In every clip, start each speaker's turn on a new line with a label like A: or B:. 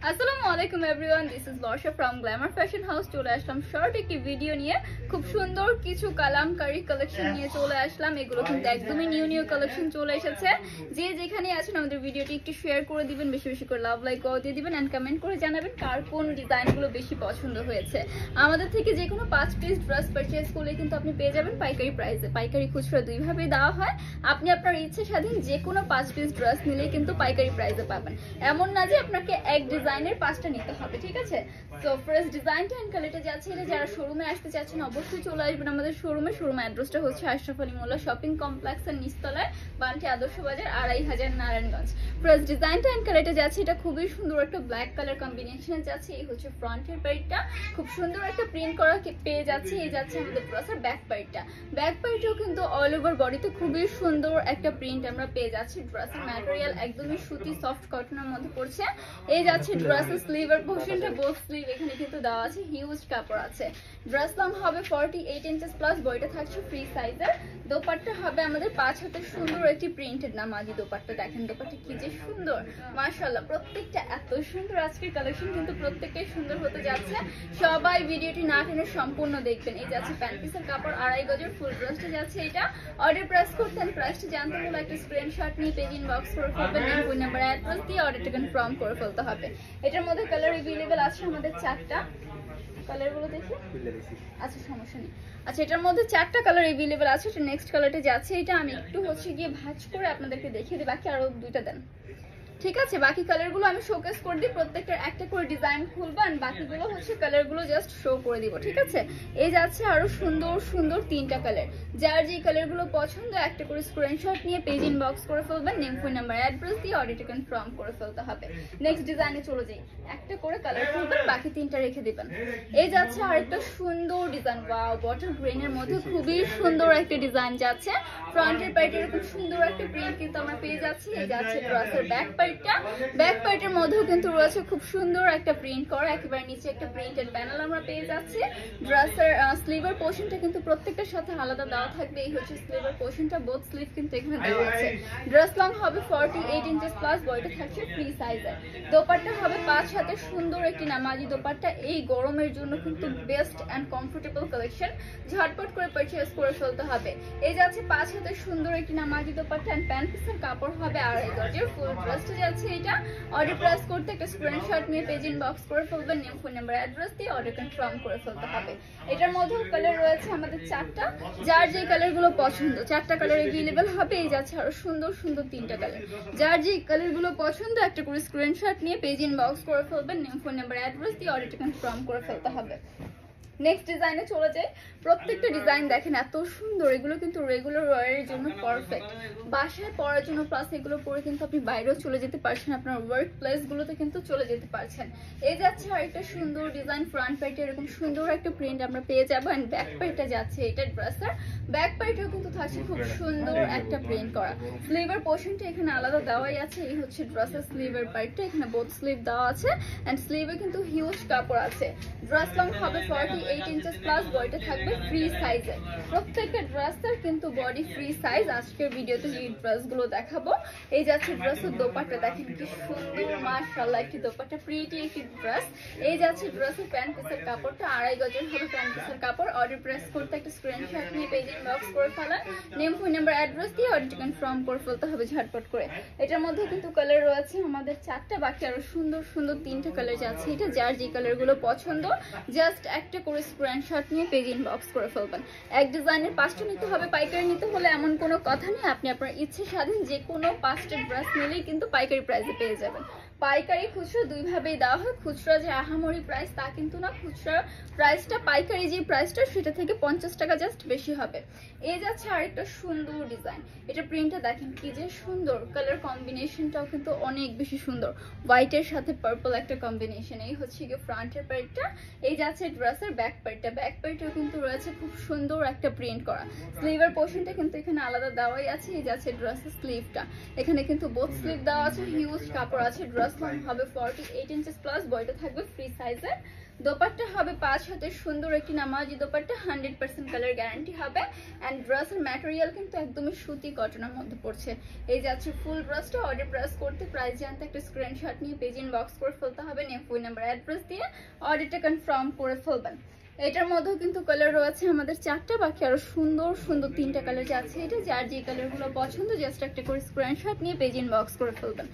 A: আসসালামু আলাইকুম everyone, this is Barsha from Glamour fashion house. চলে আসলাম শর্ট একটি ভিডিও নিয়ে। খুব সুন্দর কিছু কালামকারী কালেকশন নিয়ে চলে আসলাম। এগুলো কিন্তু একদমই নিউ কালেকশন চলে এসেছে। যে যেখানে আছেন আমাদের ভিডিওটি একটু শেয়ার করে দিবেন, বেশি বেশি করে লাভ লাইক দিয়ে দিবেন অ্যান্ড কমেন্ট করে জানাবেন কার কোন ডিজাইনগুলো বেশি পছন্দ হয়েছে। আমাদের থেকে যে কোনো 5 পিস ড্রেস পারচেজ করলে কিন্তু আপনি পেয়ে যাবেন পাইকারি প্রাইসে। পাইকারি খুচরা দুইভাবেই দেওয়া হয়। আপনি আপনার ইচ্ছে স্বাধীন যে কোনো 5 পিস ড্রেস নিলেই কিন্তু পাইকারি প্রাইসে পাবেন। এমন না যে আপনাকে এক ডিজাইনের 5টা নিতে হবে, ঠিক আছে? তো ফার্স্ট ডিজাইনটা এন্ড কালারটা যাচ্ছে, এটা যারা শোরুমে আসতে চাচ্ছেন অবশ্যই চলে আসবেন আমাদের শোরুমে। শোরুম অ্যাড্রেসটা হচ্ছে আশরাফ আলী মোল্লা শপিং কমপ্লেক্সের নিচতলায়, বান্টি আদর্শ বাজার, 2500 নারায়ণগঞ্জ। ফার্স্ট ডিজাইনটা এন্ড কালারটা যাচ্ছে, এটা খুবই সুন্দর একটা ব্ল্যাক কালার কম্বিনেশনে যাচ্ছে। এই হচ্ছে ফ্রন্টের পার্টটা, খুব সুন্দর একটা প্রিন্ট করা পেয়ে যাচ্ছে। এই যাচ্ছে আমাদের ড্রেসের ব্যাক পার্টটা। ব্যাক পার্টেও কিন্তু অল ওভার বডিতে খুবই সুন্দর একটা প্রিন্ট আমরা পেয়ে যাচ্ছি। ড্রেসের ম্যাটেরিয়াল একদমই সুতি সফট কটনের মধ্যে পড়ছে। এই যাচ্ছে ড্রেসের স্লিভের পোর্শনটা, বোথ স্লিভ এখানে কিন্তু দেওয়া আছে, হিউজ কাপড় আছে। ড্রেস লং হবে 48 ইঞ্চেস প্লাস, বডিটা থাকছে ফ্রি সাইজের। দোপাট্টা হবে আমাদের 5 হাতের সুন্দর একটি প্রিন্টেড নামাজি দোপাট্টা। দেখেন দোপাট্টা কি যে সুন্দর, মাশাআল্লাহ। প্রত্যেকটা এত সুন্দর, আজকের কালেকশন কিন্তু প্রত্যেকটাই সুন্দর হতে যাচ্ছে। সবাই ভিডিওটি না টেনে সম্পূর্ণ দেখবেন। এই যাচ্ছে প্যান্ট পিসের কাপড়, 2.5 গজের ফুল ড্রেসটা যাচ্ছে। এটা অর্ডার প্রেস করতেন, প্রাইসটা জানতে হলে একটা স্ক্রিনশট নিয়ে পেজ ইনবক্স করে ফেলবেন, ফোন নাম্বার অ্যাড্রেস দিয়ে অর্ডারটা কনফার্ম করে ফেলতে হবে। এটার মধ্যে কালার अवेलेबल আছে আমাদের 4টা। কালারগুলো দেখি, আচ্ছা সমস্যা নেই। আচ্ছা, এটার মধ্যে 4টা কালার अवेलेबल আছে। এটা নেক্সট কালারটা যাচ্ছে। এটা আমি একটু গিয়ে ভাঁজ করে আপনাদেরকে দেখিয়ে দিই, বাকি আরো 2টা দেন, ঠিক আছে? বাকি কালারগুলো আমি শোকেস করে দিই, প্রত্যেকটার একটা করে ডিজাইন খুলবো আর বাকিগুলো কালারগুলো জাস্ট শো করে দিব, ঠিক আছে? এই যাচ্ছে আরো সুন্দর সুন্দর 3টা কালার। যার যে কালারগুলো পছন্দ একটা করে স্ক্রিনশট নিয়ে পেজ ইনবক্স করে ফেলবেন, নেম ফোন নাম্বার অ্যাড্রেস দিয়ে অর্ডারটা কনফার্ম করে ফেলতে হবে। নেক্সট ডিজাইনে চলে যাই। একটা করে কালার খুলবেন, বাকি 3টা রেখে দিবেন। এই যাচ্ছে আরেকটা সুন্দর ডিজাইন, ওয়াও, বটল গ্রিনের মধ্যে খুবই সুন্দর একটা ডিজাইন যাচ্ছে। ফ্রন্টের পার্টে এরকম সুন্দর একটা প্রিন্ট কিন্তু আমরা পেয়ে যাচ্ছি। এই যাচ্ছে ড্রেসের ব্যাক ব্যাক পার্টের মধ্যেও কিন্তু রয়েছে খুব সুন্দর একটা প্রিন্ট করা, একেবারে নিচে একটা প্রিন্টেড প্যানেল আমরা পেয়ে যাচ্ছি। ড্রেসের স্লিভের পোর্শনটা কিন্তু প্রত্যেকটার সাথে আলাদা দেওয়া থাকবে। এই হচ্ছে স্লিভের পোর্শনটা, বোথ স্লিভ কিন্তু এখানে দেওয়া আছে। ড্রেস লং হবে 48 ইঞ্চেস প্লাস, বডিটা থাকছে ফ্রি সাইজের। দোপাট্টা হবে 5 হাতের সুন্দর একটি নামাজি দোপাট্টা। এই গরমের জন্য কিন্তু বেস্ট অ্যান্ড কমফোর্টেবল কালেকশন, ঝটপট করে পারচেজ করে ফেলতে হবে। এই যাচ্ছে 5 হাতের সুন্দর একটি নামাজি দোপাট্টা অ্যান্ড প্যান্ট পিসের কাপড় হবে 2.5 গজের। ফুল ড্রেসটা যাচ্ছে এটা। অর্ডার প্রেস করতে একটা স্ক্রিনশট নিয়ে পেজ ইনবক্স করে ফেলবেন, নেম ফোন নাম্বার অ্যাড্রেস দিয়ে অর্ডার কনফার্ম করে ফেলতে হবে। এটার মধ্যে কালার রয়েছে আমাদের 4টা। যার যে কালারগুলো পছন্দ 4টা কালার अवेलेबल হবে। এই যাচ্ছে আরো সুন্দর সুন্দর 3টা কালার। যার যে কালারগুলো পছন্দ একটা করে স্ক্রিনশট নিয়ে পেজ ইনবক্স করে ফেলবেন, নেম ফোন নাম্বার অ্যাড্রেস দিয়ে অর্ডারটা কনফার্ম করে ফেলতে হবে। নেক্সট ডিজাইনে চলে যাই। প্রত্যেকটা ডিজাইন দেখেন এত সুন্দর, এগুলো কিন্তু রেগুলার ওয়্যারের জন্য পারফেক্ট, বাসায় পরার জন্য। প্লাস এগুলো পরে কিন্তু আপনি বাইরেও চলে যেতে পারছেন, আপনার ওয়ার্ক প্লেসগুলোতে কিন্তু চলে যেতে পারছেন। এই যাচ্ছে আরেকটা সুন্দর ডিজাইন, ফ্রন্ট পার্টে এরকম সুন্দর একটা প্রিন্ট আমরা পেয়ে যাবো এন্ড ব্যাক পার্টটা যাচ্ছে এটা ড্রেসের ব্যাক পার্টেও কিন্তু থাকছে খুব সুন্দর একটা প্রিন্ট করা। স্লিভের পোর্শনটা এখানে আলাদা দেওয়াই আছে। এই হচ্ছে ড্রেসের স্লিভের পার্টটা, এখানে বোথ স্লিভ দেওয়া আছে এন্ড স্লিভে কিন্তু হিউজ কাপড় আছে। ড্রেস লং হবে 48 ইঞ্চেস প্লাস, বডিটা থাকবে ফ্রি সাইজে। প্রত্যেকটা ড্রেসের কিন্তু বডি ফ্রি সাইজ। আজকের ভিডিওতে যে ড্রেসগুলো দেখাবো, এই যাচ্ছে ড্রেসের দোপাট্টা, দেখেন কি সুন্দর, মাশাআল্লাহ একটি দোপাট্টা, প্রিটি একটি ড্রেস। এই যাচ্ছে ড্রেসের প্যান্ট পিসের কাপড়টা, 2.5 গজের হবে প্যান্ট পিসের কাপড়। অর্ডার প্রেস করতে একটা স্ক্রিনশট নিয়ে পেজ ইনবক্স করে ফেলেন, নেম ফোন নাম্বার অ্যাড্রেস দিয়ে অর্ডারটা কনফার্ম করে ফেলতে হবে ঝটপট করে। এটার মধ্যে কিন্তু কালার রয়েছে আমাদের 4টা, বাকি আরো সুন্দর সুন্দর 3টা কালার যাচ্ছে। এটা যার যে কালারগুলো পছন্দ জাস্ট একটা করে স্ক্রিনশট নিয়ে পেজ ইনবক্স করে ফেলবেন। এক ডিজাইনের 5টা নিতে হবে, পাইকারি নিতে হলে এমন কোনো কথা নেই। আপনি আপনার ইচ্ছে স্বাধীন যে কোনো 5টা ড্রেস নিলেই কিন্তু পাইকারি প্রাইসে পেয়ে যাবেন। পাইকারি খুচরা দুইভাবেই দেওয়া হয়। খুচরা যে আহামরি প্রাইস তা কিন্তু না, খুচরা প্রাইসটা পাইকারি যে প্রাইসটা সেটা থেকে 50 টাকা জাস্ট বেশি হবে। এই যাচ্ছে আরেকটা সুন্দর ডিজাইন, এটা প্রিন্টটা দেখেন কি যে সুন্দর, কালার কম্বিনেশনটাও কিন্তু অনেক বেশি সুন্দর, হোয়াইটের সাথে পার্পল একটা কম্বিনেশন। এই হচ্ছে গিয়ে ফ্রন্টের পার্টটা। এই যাচ্ছে ড্রেসের ব্যাক পার্টটা, ব্যাক পার্টেও কিন্তু রয়েছে খুব সুন্দর একটা প্রিন্ট করা। স্লিভের পোর্শনটা কিন্তু এখানে আলাদা দেওয়াই আছে। এই যাচ্ছে ড্রেসের স্লিভটা, এখানে কিন্তু বোথ স্লিভ দেওয়া আছে, হিউজ কাপড় আছে। ড্রেস লং হবে 48 ইঞ্চেস প্লাস, বডিটা থাকবে ফ্রি সাইজের। দোপাট্টা হবে 5 হাতের সুন্দর একটি নামাজি দোপাট্টা, 100% কালার গ্যারান্টি হবে। অ্যান্ড ড্রেসের ম্যাটেরিয়াল কিন্তু একদমই সুতি কটনের মধ্যে পড়ছে। এই যাচ্ছে ফুল ড্রেসটা। অর্ডার প্রেস করতে, প্রাইস জানতে একটা স্ক্রিনশট নিয়ে পেজ ইনবক্স করে ফেলতে হবে, নেম ফোন নাম্বার অ্যাড্রেস দিয়ে অর্ডারটা কনফার্ম করে ফেলবেন। এটার মধ্যেও কিন্তু কালার রয়েছে আমাদের 4টা, বাকি আরো সুন্দর সুন্দর 3টা কালার যাচ্ছে। এটা যার যে কালারগুলো পছন্দ জাস্ট একটা করে স্ক্রিনশট নিয়ে পেজ ইনবক্স করে ফেলবেন।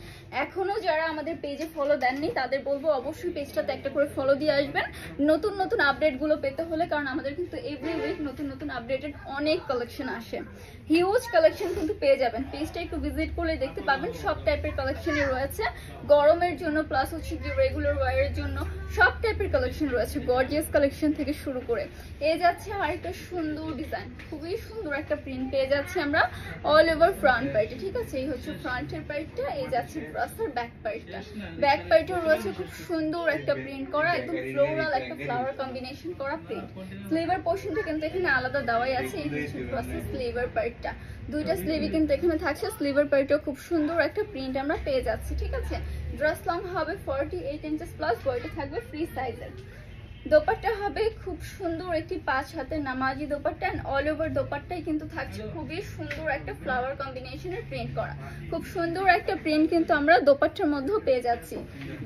A: এখনো যারা আমাদের পেজে ফলো দেননি তাদের বলবো অবশ্যই পেজটাতে একটা করে ফলো দিয়ে আসবেন নতুন নতুন আপডেটগুলো পেতে হলে, কারণ আমাদের কিন্তু এভরি উইক নতুন নতুন আপডেটেড অনেক কালেকশন আসে, হিউজ কালেকশন কিন্তু পেয়ে যাবেন। পেজটা একটু ভিজিট করলে দেখতে পাবেন সব টাইপের কালেকশনই রয়েছে, গরমের জন্য প্লাস হচ্ছে কি রেগুলার ওয়্যারের জন্য সব টাইপের কালেকশন রয়েছে, গর্জিয়াস কালেকশন থেকে শুরু করে। এই যাচ্ছে আরেকটা সুন্দর ডিজাইন, খুবই সুন্দর একটা প্রিন্ট পেয়ে যাচ্ছে আমরা অল ওভার ফ্রন্ট পার্টে। ঠিক আছে, এই হচ্ছে ফ্রন্টের পার্টটা, এই যাচ্ছে ড্রেসের ব্যাক পার্টটা। ব্যাক পার্টেও রয়েছে খুব সুন্দর একটা প্রিন্ট করা, একদম ফ্লোরাল একটা ফ্লাওয়ার কম্বিনেশন করা প্রিন্ট। স্লিভের পোর্শনটা কিন্তু এখানে আলাদা দেওয়াই আছে। এই হচ্ছে ড্রেসের স্লিভের পার্টটা, দুইটা স্লিভই কিন্তু এখানে থাকছে। স্লিভের পার্টেও খুব সুন্দর একটা প্রিন্ট আমরা পেয়ে যাচ্ছি। ঠিক আছে, ড্রেস লং হবে 48 ইঞ্চেস প্লাস, বডিটা থাকবে ফ্রি সাইজের। দোপাট্টা হবে খুব সুন্দর একটি 5 হাতের নামাজি দোপাট্টা, এন্ড অল ওভার দোপাট্টাই কিন্তু থাকছে খুবই সুন্দর একটা ফ্লাওয়ার কম্বিনেশনের প্রিন্ট করা। খুব সুন্দর একটা প্রিন্ট কিন্তু আমরা দোপাট্টার মধ্যেও পেয়ে যাচ্ছি।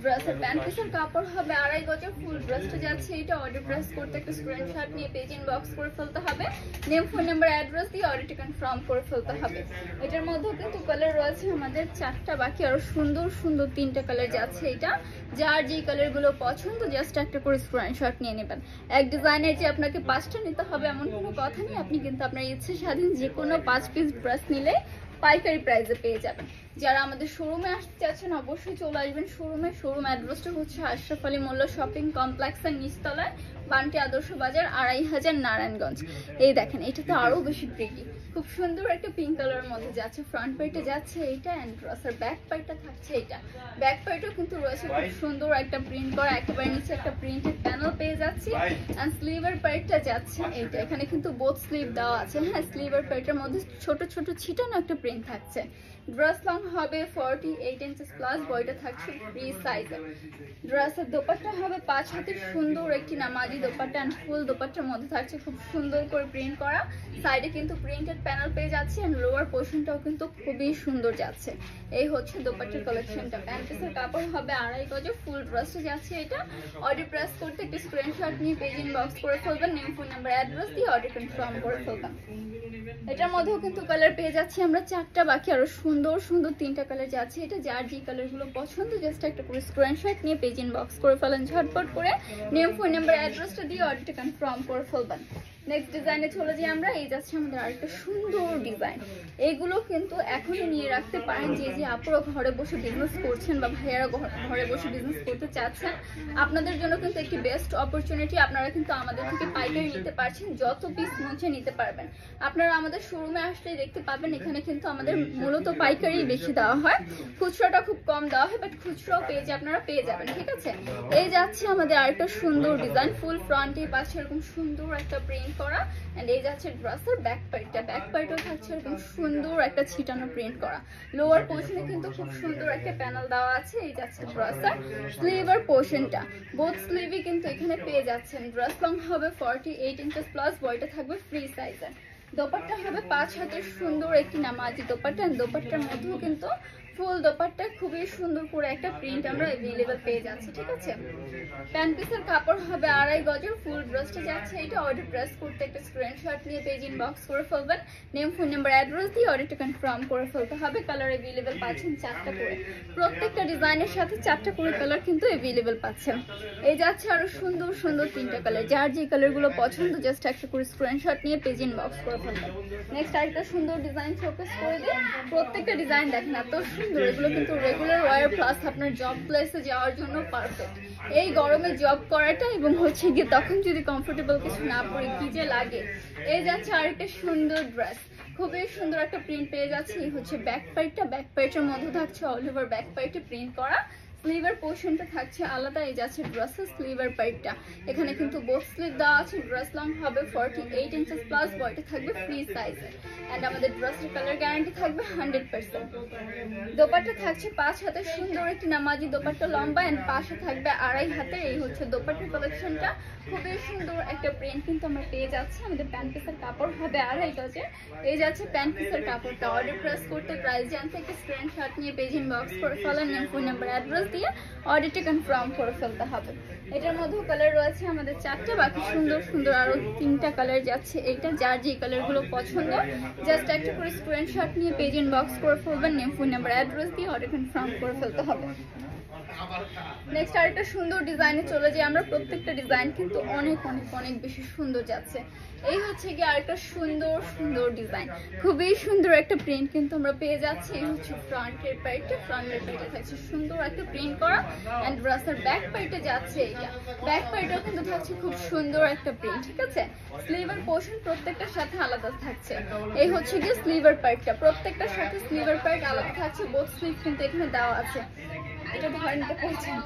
A: ড্রেসের প্যান্ট পিসের কাপড় হবে 2.5 গজের, ফুল ড্রেসটা যাচ্ছে এটা। অর্ডার প্রেস করতে একটা স্ক্রিনশট নিয়ে পেজ ইনবক্স করে ফেলতে হবে, নেম ফোন নাম্বার অ্যাড্রেস দিয়ে অর্ডারটা কনফার্ম করে ফেলতে হবে। এটার মধ্যেও কিন্তু কালার রয়েছে আমাদের 4টা, বাকি আরো সুন্দর সুন্দর 3টা কালার যাচ্ছে। এটা যার যে কালারগুলো পছন্দ জাস্ট একটা করে স্ক্রিনশট নিয়ে নেবেন। এক ডিজাইনের যে আপনাকে 5টা নিতে হবে এমন কোনো কথা নেই, আপনি কিন্তু আপনার ইচ্ছে স্বাধীন যে কোনো 5 পিস ড্রেস নিলে পাইকারি প্রাইসে পেয়ে যাবেন। যারা আমাদের শোরুমে আসতে চাচ্ছেন অবশ্যই চলে আসবেন শোরুমে। শোরুম অ্যাড্রেসটা হচ্ছে আশরাফ আলী মোল্ল শপিং কমপ্লেক্সের নিচতলায়, বান্টি আদর্শ বাজার, 2500 নারায়ণগঞ্জ। এই দেখেন এটা তো আরো বেশি প্রিটি, খুব সুন্দর একটা পিঙ্ক কালারের মধ্যে যাচ্ছে। ফ্রন্ট পার্টে যাচ্ছে এইটা, এন্ড ড্রেসের ব্যাক পার্টটা থাকছে এটা। ব্যাক পার্টেও কিন্তু রয়েছে খুব সুন্দর একটা প্রিন্ট করা, একেবারে নিচে একটা প্রিন্টেড প্যানেল পেয়ে যাচ্ছি। এন্ড স্লিভের পার্টটা যাচ্ছে এইটা, এখানে কিন্তু বোথ স্লিভ দেওয়া আছে। হ্যাঁ, স্লিভের পার্টের মধ্যে ছোট ছোট ছিটানো একটা প্রিন্ট থাকছে। ড্রেস লং হবে 48 ইঞ্চেস প্লাস, বডিটা থাকছে ফ্রি সাইজে। ড্রেসের দোপাট্টা হবে 5 হাতের সুন্দর একটি নামাজি দোপাট্টা, এন্ড ফুল দোপাট্টার মধ্যে থাকছে খুব সুন্দর করে প্রিন্ট করা। সাইডে কিন্তু প্রিন্টেড প্যানেল পেয়ে যাচ্ছে, এন্ড লোয়ার পোর্শনটাও কিন্তু খুবই সুন্দর যাচ্ছে। এই হচ্ছে দোপাট্টার কালেকশনটা। প্যান্ট পিসের কাপড় হবে 2.5 গজ, ফুল ড্রেসটা যাচ্ছে এটা। অর্ডার প্রেস করতে একটা স্ক্রিনশট নিয়ে পেজ ইনবক্স করে ফেলবেন, নেম ফোন নাম্বার অ্যাড্রেস দিয়ে অর্ডার কনফার্ম করে ফেলবেন। এটার মধ্যেও কিন্তু কালার পেয়ে যাচ্ছি আমরা 4টা, বাকি আরো সুন্দর সুন্দর 3টা কালার যাচ্ছে। এটা যার যে কালারগুলো পছন্দ জাস্ট একটা করে স্ক্রিনশট নিয়ে পেজ ইনবক্স করে ফেলেন ঝটপট করে, নেম ফোন নাম্বার অ্যাড্রেসটা দিয়ে অর্ডারটা কনফার্ম করে ফেলবেন। নেক্সট ডিজাইনে চলে যাই আমরা। এই যাচ্ছে আমাদের আরেকটা সুন্দর ডিজাইন। এগুলো কিন্তু এখনই নিয়ে রাখতে পারেন, যে যে আপুরা ঘরে বসে বিজনেস করছেন বা ভাইয়ারা ঘরে বসে বিজনেস করতে চাচ্ছেন, আপনাদের জন্য কিন্তু একটি বেস্ট অপরচুনিটি। আপনারা কিন্তু আমাদের থেকে পাইকারি নিতে পারছেন, যত পিস মনে নিতে পারবেন। আপনারা আমাদের শোরুমে আসলেই দেখতে পাবেন এখানে কিন্তু আমাদের মূলত পাইকারি বেশি দেওয়া হয়, খুচরাটা খুব কম দেওয়া হয়, বাট খুচরাও আপনারা পেয়ে যাবেন। ঠিক আছে, এই যাচ্ছে আমাদের আরেকটা সুন্দর ডিজাইন, ফুল ফ্রন্টে পাশে এরকম সুন্দর একটা প্রিন্ট করা, এন্ড এই যাচ্ছে ড্রেসের ব্যাক পার্টটা। ব্যাক পার্টও থাকছে এরকম সুন্দর একটা ছিটানো প্রিন্ট করা। লোয়ার পোর্শনে কিন্তু খুব সুন্দর একটা প্যানেল দেওয়া আছে। এই যাচ্ছে ড্রেসের স্লিভের পোর্শনটা, বোথ স্লিভই কিন্তু এখানে পেয়ে যাচ্ছেন। ড্রেস লং হবে 48 ইঞ্চেস প্লাস, বডিটা থাকবে ফ্রি সাইজের। দোপাট্টা হবে 5 হাতের সুন্দর একটি নামাজি দোপাট্টা, দোপাট্টার মধ্যেও কিন্তু ফুল দোপাট্টা খুবই সুন্দর করে একটা প্রিন্ট আমরা अवेलेबल পেয়ে যাচ্ছি। ঠিক আছে, প্যান্ট পিসের কাপড় হবে 2.5 গজের, ফুল ড্রেসটা যাচ্ছে এটা। অর্ডার প্রেস করতে একটা স্ক্রিনশট নিয়ে পেজ ইনবক্স করে ফেলবেন, নেম ফোন নাম্বার অ্যাড্রেস দিয়ে অর্ডারটা কনফার্ম করে ফেলতে হবে। কালার अवेलेबल পাচ্ছেন 4টা করে, প্রত্যেকটা ডিজাইনের সাথে 4টা করে কালার কিন্তু अवेलेबल পাচ্ছেন। এই যাচ্ছে আরো সুন্দর সুন্দর 3টা কালার, যার যে কালারগুলো পছন্দ জাস্ট একটা করে স্ক্রিনশট নিয়ে পেজ ইনবক্স করে ফেলবেন। নেক্সট আরেকটা সুন্দর ডিজাইন শোকেস করে দিই। প্রত্যেকটা ডিজাইন দেখেন এত সুন্দর, এগুলো কিন্তু রেগুলার ওয়্যার প্লাস আপনার জব প্লেসে যাওয়ার জন্য পারফেক্ট। এই গরমে জব করাটা এবং হচ্ছে গিয়ে তখন যদি কমফোর্টেবল কিছু না পরে কি যে লাগে। এই যাচ্ছে আরেকটা সুন্দর ড্রেস, খুবই সুন্দর একটা প্রিন্ট পেয়ে যাচ্ছে। এই হচ্ছে ব্যাক পার্টটা, ব্যাক পার্টের মধ্যে থাকছে অল ওভার ব্যাক পার্টে প্রিন্ট করা। স্লিভের পোর্শনটা থাকছে আলাদা। এই যাচ্ছে ড্রেসের স্লিভের পার্টটা, এখানে কিন্তু বোথ স্লিভ দেওয়া আছে। ড্রেস লং হবে 48 ইঞ্চেস প্লাস, বডিটা থাকবে ফ্রি সাইজের। এন্ড আমাদের ড্রেসের কালার গ্যারান্টি থাকবে 100%। দোপাট্টা থাকছে 5 হাতের সুন্দর একটি নামাজি দোপাট্টা, লম্বা এন্ড পাশে থাকবে 2.5 হাতের। এই হচ্ছে দোপাট্টার কালেকশনটা, খুবই সুন্দর একটা প্রিন্ট কিন্তু আমরা পেয়ে যাচ্ছি। আমাদের প্যান্ট পিসের কাপড় হবে 2.5 গজের। এই যাচ্ছে প্যান্ট পিসের কাপড়টা। অর্ডার প্রেস করতে প্রাইস জানতে একটা স্ক্রিনশট নিয়ে পেজ ইনবক্স করে ফেলার নেম, ফোন নাম্বার, অ্যাড্রেস দিয়ে অর্ডারটা কনফার্ম করে ফেলতে হবে। এটার মধ্যেও কালার রয়েছে আমাদের 4টা, বাকি সুন্দর সুন্দর আরো 3টা কালার যাচ্ছে। এটা যার যে কালারগুলো পছন্দ জাস্ট একটা করে স্ক্রিনশট নিয়ে পেজ ইনবক্স করে ফেলবেন, নেম, ফোন নাম্বার, অ্যাড্রেস দিয়ে অর্ডার কনফার্ম করে ফেলতে হবে। নেক্সট আরেকটা সুন্দর ডিজাইনে চলে যাই আমরা। প্রত্যেকটা ডিজাইন কিন্তু অনেক অনেক অনেক বেশি সুন্দর যাচ্ছে। এই হচ্ছে কি আরেকটা সুন্দর সুন্দর ডিজাইন, খুবই সুন্দর একটা প্রিন্ট কিন্তু আমরা পেয়ে যাচ্ছি। এই হচ্ছে ফ্রন্টের পার্টটা, ফ্রন্টের পার্টে থাকছে সুন্দর একটা প্রিন্ট করা এন্ড ড্রেসের ব্যাক পার্টে যাচ্ছে এটা, ব্যাক পার্টেও কিন্তু থাকছে খুব সুন্দর একটা প্রিন্ট, ঠিক আছে। স্লিভের পোর্শন প্রত্যেকটার সাথে আলাদা থাকছে। এই হচ্ছে কি স্লিভের পার্টটা, প্রত্যেকটার সাথে স্লিভের পার্ট আলাদা থাকছে। বোথ স্লিভ কিন্তু এখানে দেওয়া আছে। এটা ধরে নিতে পারছেন।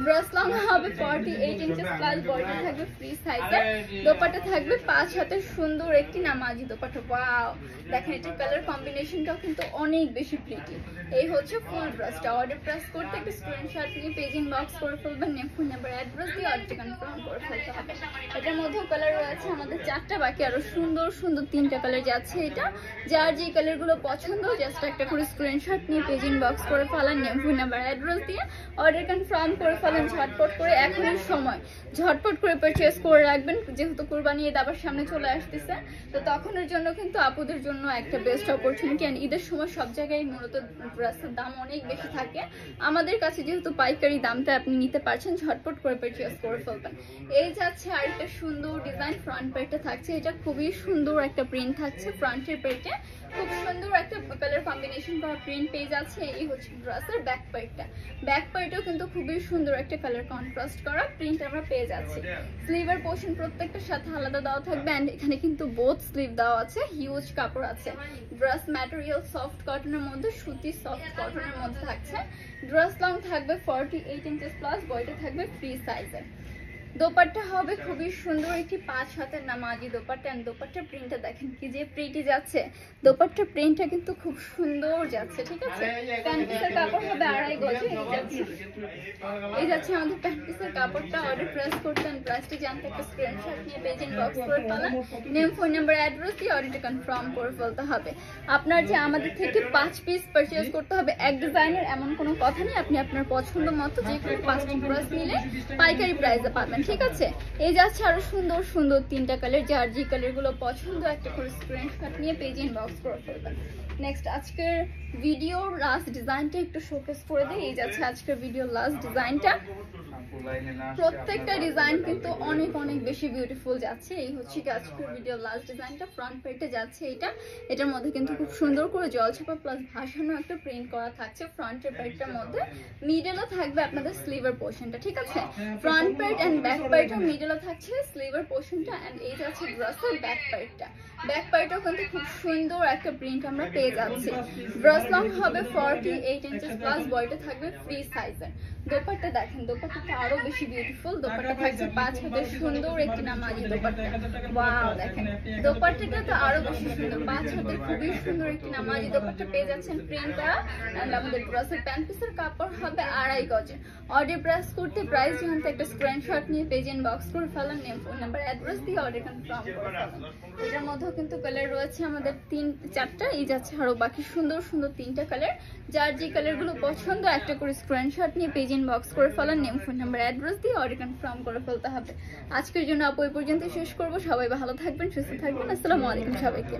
A: ড্রেস লং হবে 48 ইঞ্চেস প্লাস, বডি থাকবে ফ্রি সাইজের। দোপাট্টা থাকবে 5 হাতের সুন্দর একটি নামাজি দোপাট্টা। ওয়াও, দেখেন এটার কালার কম্বিনেশনটাও কিন্তু অনেক বেশি প্রিটি। এই হচ্ছে ফুল ড্রেসটা। অর্ডার প্রেস করতে একটা স্ক্রিনশট নিয়ে পেজ ইনবক্স করে ফেলবেন, নেম, ফোন নাম্বার, অ্যাড্রেস দিয়ে অর্ডারটা কনফার্ম করে ফেলতে হবে। এটার মধ্যেও কালার রয়েছে আমাদের 4টা, বাকি আরো সুন্দর সুন্দর 3টা কালার যাচ্ছে। এটা যার যে কালারগুলো পছন্দ জাস্ট একটা করে স্ক্রিনশট নিয়ে পেজ ইনবক্স করে ফেলার, নেম, ফোন নাম্বার, অ্যাড্রেস দিয়ে অর্ডার কনফার্ম করে ফেলেন ঝটপট করে। এখনই সময়, ঝটপট করে পারচেজ করে রাখবেন, যেহেতু কুরবানি ঈদ আবার সামনে চলে আসতেছে, তো তখনের জন্য কিন্তু আপুদের জন্য একটা বেস্ট অপরচুনিটি। এন্ড ঈদের সময় সব জায়গায় মূলত ড্রেসের দাম অনেক বেশি থাকে, আমাদের কাছে যেহেতু পাইকারি দামটা আপনি নিতে পারছেন, ঝটপট করে পারচেজ করে ফেলবেন। এই যাচ্ছে আরেকটা সুন্দর ডিজাইন, ফ্রন্ট পার্টে থাকছে। এটা খুবই সুন্দর একটা প্রিন্ট থাকছে ফ্রন্টের পার্টে, খুব সুন্দর একটা কালার কম্বিনেশন করা প্রিন্ট পেয়ে যাচ্ছে। এই হচ্ছে ড্রেসের ব্যাক পার্টটা, ব্যাক পার্টেও কিন্তু খুবই সুন্দর একটা কালার কন্ট্রাস্ট করা প্রিন্ট আমরা পেয়ে যাচ্ছি। স্লিভের পোর্শন প্রত্যেকটার সাথে আলাদা দেওয়া থাকবে এন্ড এখানে কিন্তু বোথ স্লিভ দেওয়া আছে। হিউজ কাপড় আছে। ড্রেস ম্যাটেরিয়াল সফট কটনের মধ্যে, সুতি সফট কটনের মধ্যে থাকছে। ড্রেস লং থাকবে 48 ইঞ্চেস প্লাস, বডিটা থাকবে ফ্রি সাইজের। দোপাট্টা হবে খুবই সুন্দর একটি 5 হাতের নামাজি দোপাট্টা এন্ড দোপাট্টার প্রিন্টটা দেখেন কি যে প্রিটি যাচ্ছে। দোপাট্টার প্রিন্টটা কিন্তু খুব সুন্দর যাচ্ছে, ঠিক আছে। প্যান্ট পিসের কাপড় হবে 2.5 গজ। এই যাচ্ছে আমাদের প্যান্ট পিসের কাপড়টা। অর্ডার প্রেস করতেন, প্রাইসটি জানতে একটা স্ক্রিনশট নিয়ে পেজ ইনবক্স করে ফেলেন, নেম, ফোন নাম্বার, অ্যাড্রেস দিয়ে অর্ডারটা কনফার্ম করে ফেলতে হবে। আপনার যে আমাদের থেকে 5 পিস পারচেজ করতে হবে এক ডিজাইনের এমন কোনো কথা নেই। আপনি আপনার পছন্দ মতো যে কোনো 5টি ড্রেস নিলে পাইকারি প্রাইসে পাবেন, ঠিক আছে। এই যাচ্ছে আরো সুন্দর সুন্দর 3টা কালার, যার যে কালারগুলো পছন্দ একটা করে স্ক্রিনশট নিয়ে পেজ ইনবক্স করে ফেলবেন। নেক্সট আজকের ভিডিওর লাস্ট ডিজাইনটা একটু শোকেস করে দিই। এই যাচ্ছে আজকের ভিডিওর লাস্ট ডিজাইনটা। প্রত্যেকটা ডিজাইন কিন্তু অনেক অনেক বেশি বিউটিফুল যাচ্ছে। এই হচ্ছে আজকের ভিডিওর লাস্ট ডিজাইনটা। ফ্রন্ট পেটে যাচ্ছে এটা, এটার মধ্যে কিন্তু খুব সুন্দর করে জলছাপা প্লাস ভাসানো একটা প্রিন্ট করা থাকছে ফ্রন্টের পেটটার মধ্যে। মিডলও থাকবে আপনাদের স্লিভের পোর্শনটা, ঠিক আছে। ফ্রন্ট পেট এন্ড ব্যাক পার্টের মিডলও থাকছে স্লিভের পোর্শনটা এন্ড এই যাচ্ছে ড্রেসের ব্যাক পার্টটা। ব্যাক পার্টেও কিন্তু খুব সুন্দর একটা প্রিন্ট আমরা পেয়ে যাচ্ছি। ড্রেস লং হবে 48 ইঞ্চেস প্লাস, বডিটা থাকবে ফ্রি সাইজের। দোপাট্টা দেখেন, দোপাট্টাটা আরো বেশি বিউটিফুল। দোপাট্টা থাকছে 5 হাতের সুন্দর একটি নামাজি দোপাট্টা। ওয়াও, দেখেন দোপাট্টাটা তো আরো বেশি সুন্দর। 5 হাতের খুবই সুন্দর একটি নামাজি দোপাট্টা পেয়ে যাচ্ছেন প্রিন্ট করা এন্ড আমাদের ড্রেসের প্যান্ট পিসের কাপড় হবে 2.5 গজে। অর্ডার প্রেস করতে প্রাইস জানতে একটা স্ক্রিনশট নিয়ে পেজ ইনবক্স করে ফেলেন, নেম, ফোন নাম্বার, অ্যাড্রেস দিয়ে অর্ডার কনফার্ম করে ফেলেন। এটার মধ্যেও কিন্তু কালার রয়েছে আমাদের 4টা। এই যাচ্ছে আরো বাকি সুন্দর সুন্দর 3টা কালার, যার যে কালারগুলো পছন্দ একটা করে স্ক্রিনশট নিয়ে পেজ ইনবক্স করে ফেলেন, নেম, ফোন নাম্বার, অ্যাড্রেস দিয়ে অর্ডার কনফার্ম করে ফেলতে হবে। আজকের জন্য আপু এই পর্যন্ত শেষ করবো। সবাই ভালো থাকবেন, সুস্থ থাকবেন। আসসালামু আলাইকুম সবাইকে।